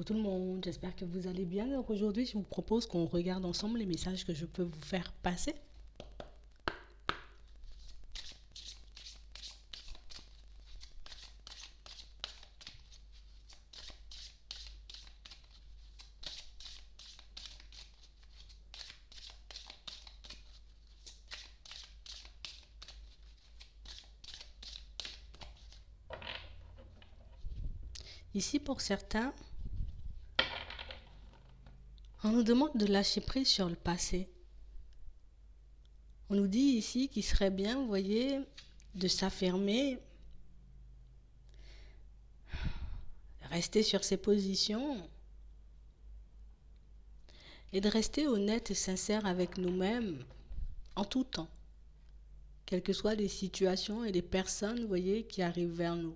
Coucou tout le monde, j'espère que vous allez bien. Donc aujourd'hui, je vous propose qu'on regarde ensemble les messages que je peux vous faire passer. Ici, pour certains, on nous demande de lâcher prise sur le passé. On nous dit ici qu'il serait bien, vous voyez, de s'affirmer, rester sur ses positions et de rester honnête et sincère avec nous-mêmes en tout temps, quelles que soient les situations et les personnes, vous voyez, qui arrivent vers nous.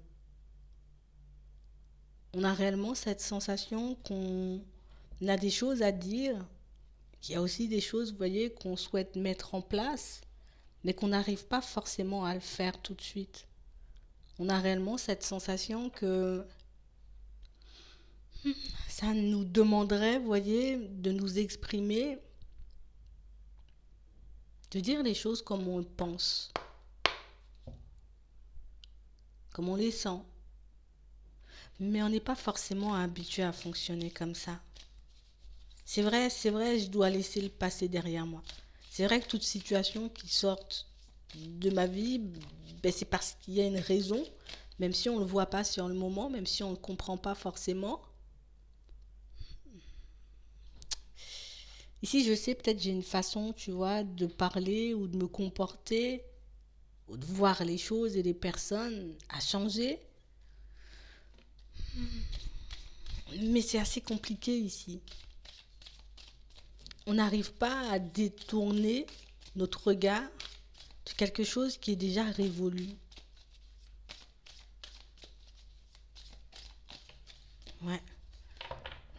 On a réellement cette sensation qu'on a des choses à dire, qu'il y a aussi des choses, vous voyez, qu'on souhaite mettre en place, mais qu'on n'arrive pas forcément à le faire tout de suite. On a réellement cette sensation que ça nous demanderait, vous voyez, de nous exprimer, de dire les choses comme on pense, comme on les sent. Mais on n'est pas forcément habitué à fonctionner comme ça. C'est vrai, je dois laisser le passé derrière moi. C'est vrai que toute situation qui sorte de ma vie, ben c'est parce qu'il y a une raison, même si on ne le voit pas sur le moment, même si on ne le comprend pas forcément. Ici, je sais, peut-être j'ai une façon, tu vois, de parler ou de me comporter, ou de voir les choses et les personnes à changer. Mais c'est assez compliqué ici. On n'arrive pas à détourner notre regard de quelque chose qui est déjà révolu. Ouais,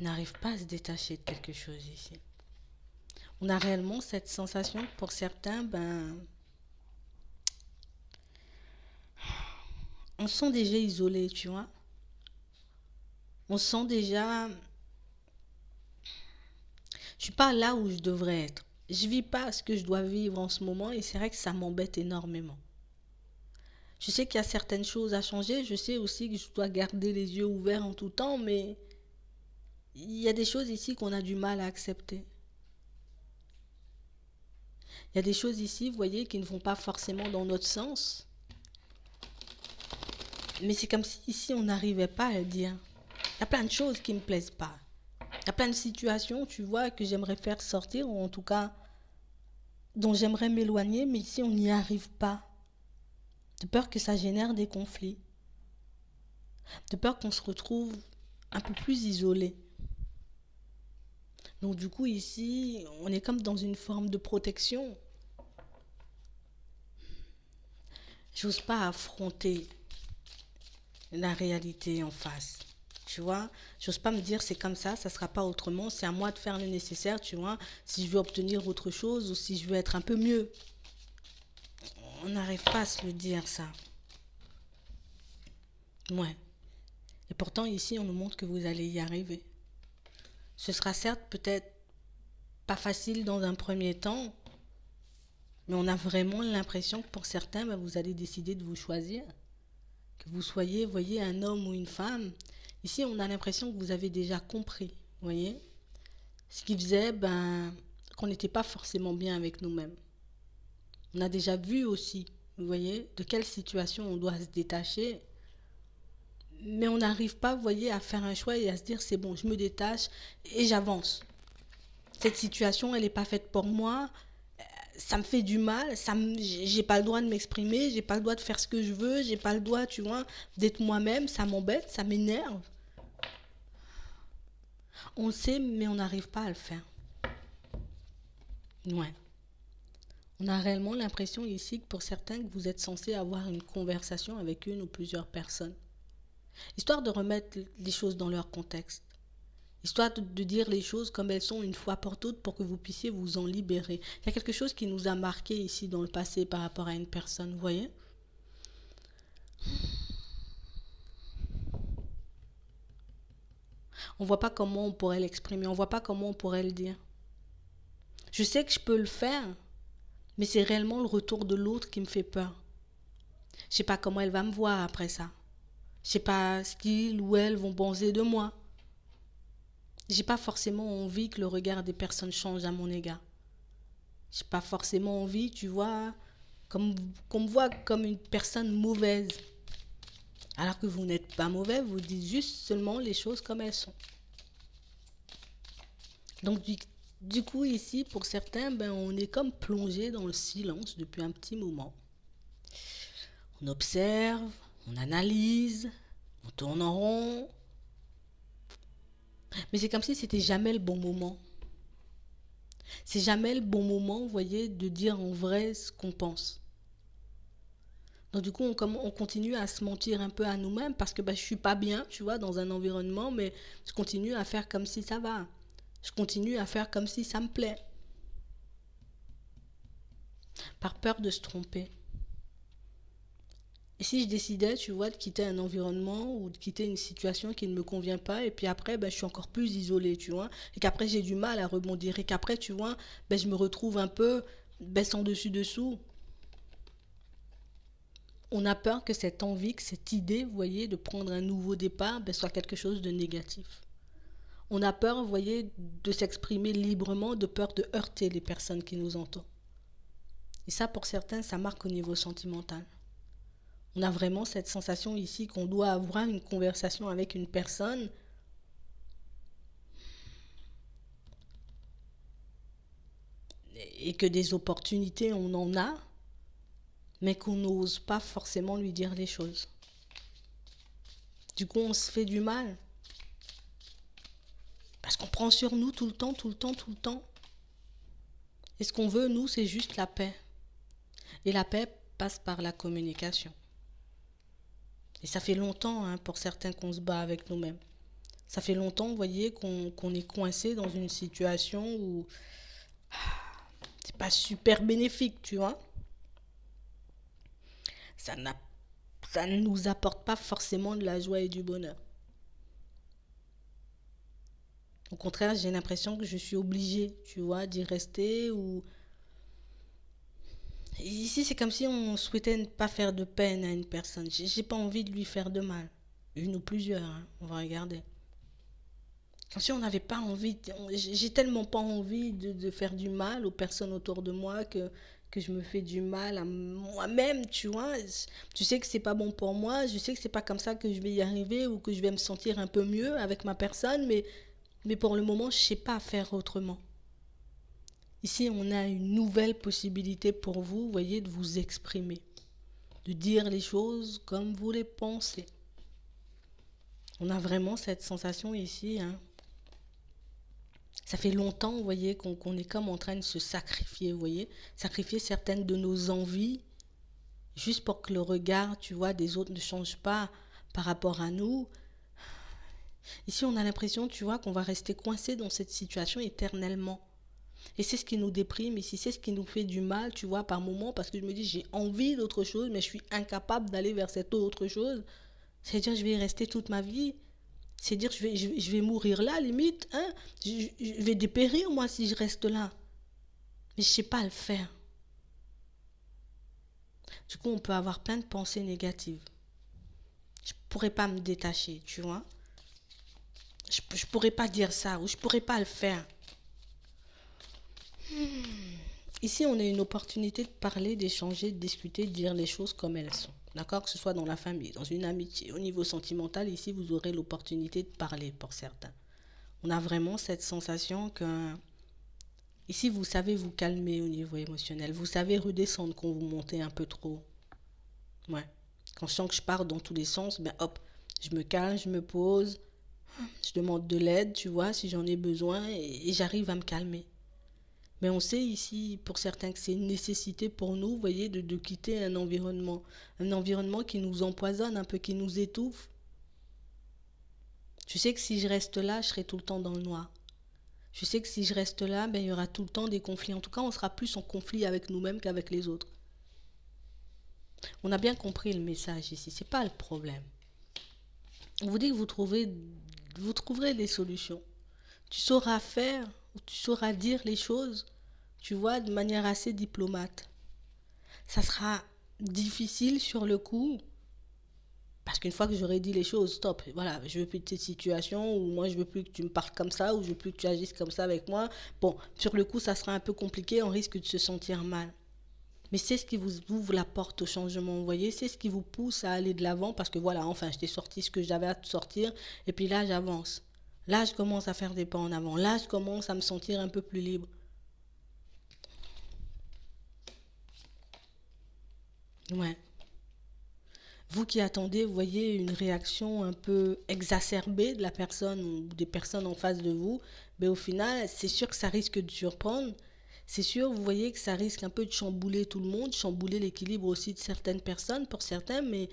on n'arrive pas à se détacher de quelque chose ici. On a réellement cette sensation que pour certains, on se sent déjà isolé, tu vois. On se sent déjà, je suis pas là où je devrais être. Je vis pas ce que je dois vivre en ce moment et c'est vrai que ça m'embête énormément. Je sais qu'il y a certaines choses à changer, je sais aussi que je dois garder les yeux ouverts en tout temps, mais il y a des choses ici qu'on a du mal à accepter. Il y a des choses ici, vous voyez, qui ne vont pas forcément dans notre sens. Mais c'est comme si ici on n'arrivait pas à le dire. Il y a plein de choses qui ne me plaisent pas. Il y a plein de situations, tu vois, que j'aimerais faire sortir, ou en tout cas dont j'aimerais m'éloigner, mais ici on n'y arrive pas. De peur que ça génère des conflits. De peur qu'on se retrouve un peu plus isolé. Donc du coup ici, on est comme dans une forme de protection. J'ose pas affronter la réalité en face. Tu vois, j'ose pas me dire c'est comme ça sera pas autrement, c'est à moi de faire le nécessaire, tu vois, si je veux obtenir autre chose ou si je veux être un peu mieux. On n'arrive pas à se le dire ça. Ouais. Et pourtant ici on nous montre que vous allez y arriver. Ce sera certes peut-être pas facile dans un premier temps, mais on a vraiment l'impression que pour certains, vous allez décider de vous choisir. Que vous soyez, voyez, un homme ou une femme. Ici, on a l'impression que vous avez déjà compris, voyez. Ce qui faisait, qu'on n'était pas forcément bien avec nous-mêmes. On a déjà vu aussi, vous voyez, de quelle situation on doit se détacher. Mais on n'arrive pas, vous voyez, à faire un choix et à se dire, c'est bon, je me détache et j'avance. Cette situation, elle n'est pas faite pour moi. Ça me fait du mal, j'ai pas le droit de m'exprimer, j'ai pas le droit de faire ce que je veux, j'ai pas le droit, tu vois, d'être moi-même, ça m'embête, ça m'énerve. On le sait, mais on n'arrive pas à le faire. Ouais. On a réellement l'impression ici que pour certains, que vous êtes censé avoir une conversation avec une ou plusieurs personnes. Histoire de remettre les choses dans leur contexte. Histoire de dire les choses comme elles sont une fois pour toutes pour que vous puissiez vous en libérer. Il y a quelque chose qui nous a marqué ici dans le passé par rapport à une personne, vous voyez ? On voit pas comment on pourrait l'exprimer, on voit pas comment on pourrait le dire. Je sais que je peux le faire, mais c'est réellement le retour de l'autre qui me fait peur. Je sais pas comment elle va me voir après ça. Je sais pas ce qu'ils ou elles vont penser de moi. J'ai pas forcément envie que le regard des personnes change à mon égard. J'ai pas forcément envie, tu vois, qu'on me voit comme une personne mauvaise. Alors que vous n'êtes pas mauvais, vous dites juste seulement les choses comme elles sont. Donc du coup ici, pour certains, on est comme plongé dans le silence depuis un petit moment. On observe, on analyse, on tourne en rond. Mais c'est comme si c'était jamais le bon moment. C'est jamais le bon moment, vous voyez, de dire en vrai ce qu'on pense. Donc du coup, on continue à se mentir un peu à nous-mêmes parce que je suis pas bien, tu vois, dans un environnement, mais je continue à faire comme si ça va. Je continue à faire comme si ça me plaît. Par peur de se tromper. Et si je décidais, tu vois, de quitter un environnement ou de quitter une situation qui ne me convient pas, et puis après, je suis encore plus isolée, tu vois, et qu'après j'ai du mal à rebondir, et qu'après, tu vois, je me retrouve un peu sans dessus-dessous. On a peur que cette envie, que cette idée, vous voyez, de prendre un nouveau départ, soit quelque chose de négatif. On a peur, vous voyez, de s'exprimer librement, de peur de heurter les personnes qui nous entourent. Et ça, pour certains, ça marque au niveau sentimental. On a vraiment cette sensation ici qu'on doit avoir une conversation avec une personne et que des opportunités, on en a, mais qu'on n'ose pas forcément lui dire les choses. Du coup, on se fait du mal. Parce qu'on prend sur nous tout le temps, tout le temps, tout le temps. Et ce qu'on veut, nous, c'est juste la paix. Et la paix passe par la communication. Et ça fait longtemps, pour certains, qu'on se bat avec nous-mêmes. Ça fait longtemps, vous voyez, qu'on est coincé dans une situation où c'est pas super bénéfique, tu vois. Ça ne nous apporte pas forcément de la joie et du bonheur. Au contraire, j'ai l'impression que je suis obligée, tu vois, d'y rester ou... Ici, c'est comme si on souhaitait ne pas faire de peine à une personne. J'ai pas envie de lui faire de mal. Une ou plusieurs, on va regarder. Comme si on n'avait pas envie, j'ai tellement pas envie de faire du mal aux personnes autour de moi que je me fais du mal à moi-même, tu vois. Je sais que c'est pas bon pour moi, je sais que c'est pas comme ça que je vais y arriver ou que je vais me sentir un peu mieux avec ma personne, mais pour le moment, je sais pas faire autrement. Ici, on a une nouvelle possibilité pour vous, voyez, de vous exprimer, de dire les choses comme vous les pensez. On a vraiment cette sensation ici, Ça fait longtemps, vous voyez, qu'on est comme en train de se sacrifier, vous voyez, sacrifier certaines de nos envies, juste pour que le regard, tu vois, des autres ne change pas par rapport à nous. Ici, on a l'impression, tu vois, qu'on va rester coincé dans cette situation éternellement. Et c'est ce qui nous déprime, ici, c'est ce qui nous fait du mal, tu vois, par moments, parce que je me dis, j'ai envie d'autre chose, mais je suis incapable d'aller vers cette autre chose. C'est-à-dire, je vais y rester toute ma vie. C'est-à-dire, je vais mourir là, limite. Je vais dépérir, moi, si je reste là. Mais je ne sais pas le faire. Du coup, on peut avoir plein de pensées négatives. Je ne pourrais pas me détacher, tu vois. Je ne pourrais pas dire ça ou je ne pourrais pas le faire. Ici, on a une opportunité de parler, d'échanger, de discuter, de dire les choses comme elles sont. D'accord? Que ce soit dans la famille, dans une amitié, au niveau sentimental, ici, vous aurez l'opportunité de parler pour certains. On a vraiment cette sensation que... Ici, vous savez vous calmer au niveau émotionnel. Vous savez redescendre quand vous montez un peu trop. Ouais. Quand je sens que je pars dans tous les sens, hop, je me calme, je me pose, je demande de l'aide, tu vois, si j'en ai besoin, et j'arrive à me calmer. Mais on sait ici, pour certains, que c'est une nécessité pour nous, vous voyez, de quitter un environnement qui nous empoisonne un peu, qui nous étouffe. Je sais que si je reste là, je serai tout le temps dans le noir. Je sais que si je reste là, il y aura tout le temps des conflits. En tout cas, on sera plus en conflit avec nous-mêmes qu'avec les autres. On a bien compris le message ici, c'est pas le problème. On vous dit que vous trouvez Vous trouverez des solutions. Tu sauras faire ou tu sauras dire les choses, tu vois, de manière assez diplomate. Ça sera difficile sur le coup, parce qu'une fois que j'aurai dit les choses, stop, voilà, je veux plus de cette situation, ou moi je veux plus que tu me parles comme ça, ou je veux plus que tu agisses comme ça avec moi. Bon, sur le coup, ça sera un peu compliqué, on risque de se sentir mal. Mais c'est ce qui vous ouvre la porte au changement, vous voyez, c'est ce qui vous pousse à aller de l'avant, parce que voilà, enfin, je t'ai sorti ce que j'avais à te sortir, et puis là, j'avance. Là, je commence à faire des pas en avant. Là, je commence à me sentir un peu plus libre. Ouais. Vous qui attendez, vous voyez une réaction un peu exacerbée de la personne ou des personnes en face de vous, mais au final, c'est sûr que ça risque de surprendre. C'est sûr, vous voyez que ça risque un peu de chambouler tout le monde, chambouler l'équilibre aussi de certaines personnes, pour certains, mais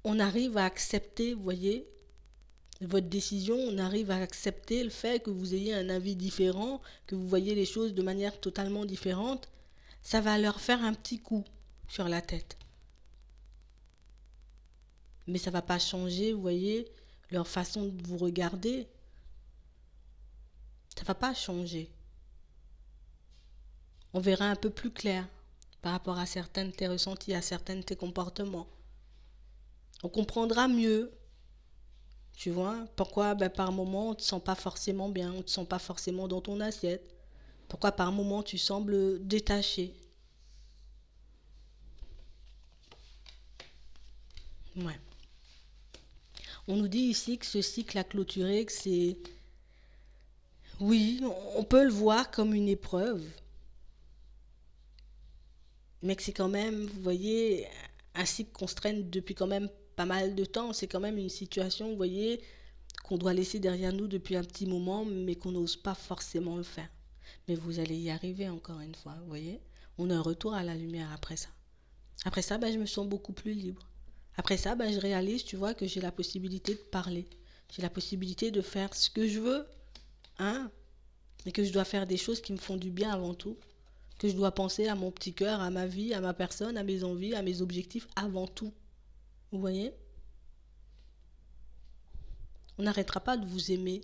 on arrive à accepter, vous voyez, votre décision, on arrive à accepter le fait que vous ayez un avis différent, que vous voyez les choses de manière totalement différente. Ça va leur faire un petit coup sur la tête. Mais ça ne va pas changer, vous voyez, leur façon de vous regarder. Ça ne va pas changer. On verra un peu plus clair par rapport à certains de tes ressentis, à certains de tes comportements. On comprendra mieux, tu vois, pourquoi par moment on ne te sent pas forcément bien, on ne te sent pas forcément dans ton assiette. Pourquoi par moment tu sembles détaché. Ouais. On nous dit ici que ce cycle a clôturé, que c'est... Oui, on peut le voir comme une épreuve, mais que c'est quand même, vous voyez, un cycle qu'on se traîne depuis quand même pas mal de temps. C'est quand même une situation, vous voyez, qu'on doit laisser derrière nous depuis un petit moment, mais qu'on n'ose pas forcément le faire. Mais vous allez y arriver encore une fois, vous voyez. On a un retour à la lumière après ça. Après ça, je me sens beaucoup plus libre. Après ça, je réalise, tu vois, que j'ai la possibilité de parler. J'ai la possibilité de faire ce que je veux, hein, et que je dois faire des choses qui me font du bien avant tout. Que je dois penser à mon petit cœur, à ma vie, à ma personne, à mes envies, à mes objectifs avant tout. Vous voyez? On n'arrêtera pas de vous aimer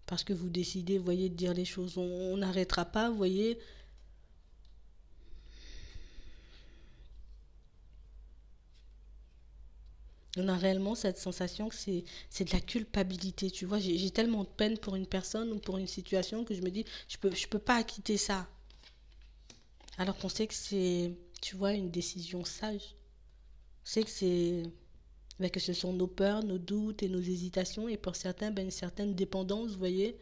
parce que vous décidez, vous voyez, de dire les choses. On n'arrêtera pas, vous voyez. On a réellement cette sensation que c'est de la culpabilité, tu vois. J'ai tellement de peine pour une personne ou pour une situation que je me dis, je peux pas quitter ça. Alors qu'on sait que c'est, tu vois, une décision sage. On sait que que ce sont nos peurs, nos doutes et nos hésitations, et pour certains, une certaine dépendance, vous voyez,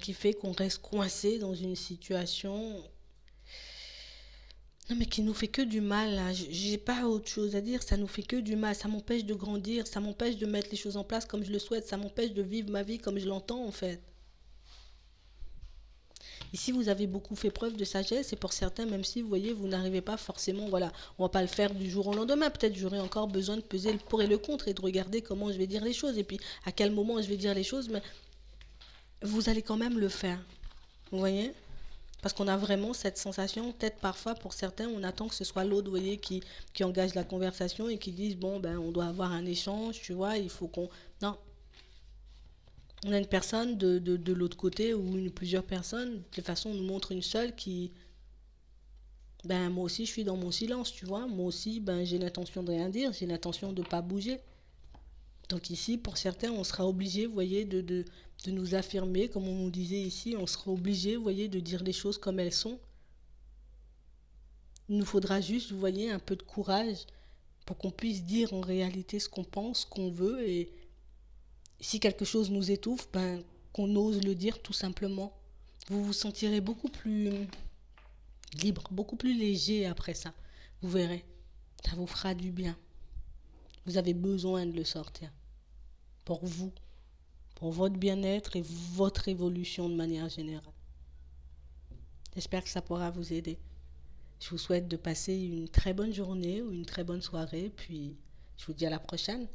qui fait qu'on reste coincé dans une situation, non mais qui nous fait que du mal, là. J'ai pas autre chose à dire, ça nous fait que du mal, ça m'empêche de grandir, ça m'empêche de mettre les choses en place comme je le souhaite, ça m'empêche de vivre ma vie comme je l'entends en fait. Ici, vous avez beaucoup fait preuve de sagesse et pour certains, même si vous voyez, vous n'arrivez pas forcément, voilà, on va pas le faire du jour au lendemain. Peut-être j'aurai encore besoin de peser le pour et le contre et de regarder comment je vais dire les choses et puis à quel moment je vais dire les choses, mais vous allez quand même le faire. Vous voyez? Parce qu'on a vraiment cette sensation, peut-être parfois pour certains, on attend que ce soit l'autre, vous voyez, qui engage la conversation et qui dise, bon, on doit avoir un échange, tu vois, il faut qu'on... Non, on a une personne de l'autre côté ou plusieurs personnes, de toute façon, on nous montre une seule qui, moi aussi, je suis dans mon silence, tu vois. Moi aussi, j'ai l'intention de rien dire, j'ai l'intention de ne pas bouger. Donc ici, pour certains, on sera obligé, vous voyez, de nous affirmer, comme on nous disait ici, on sera obligé, vous voyez, de dire les choses comme elles sont. Il nous faudra juste, vous voyez, un peu de courage pour qu'on puisse dire en réalité ce qu'on pense, ce qu'on veut, et si quelque chose nous étouffe, qu'on ose le dire tout simplement. Vous vous sentirez beaucoup plus libre, beaucoup plus léger après ça. Vous verrez, ça vous fera du bien. Vous avez besoin de le sortir. Pour vous, pour votre bien-être et votre évolution de manière générale. J'espère que ça pourra vous aider. Je vous souhaite de passer une très bonne journée ou une très bonne soirée, puis je vous dis à la prochaine.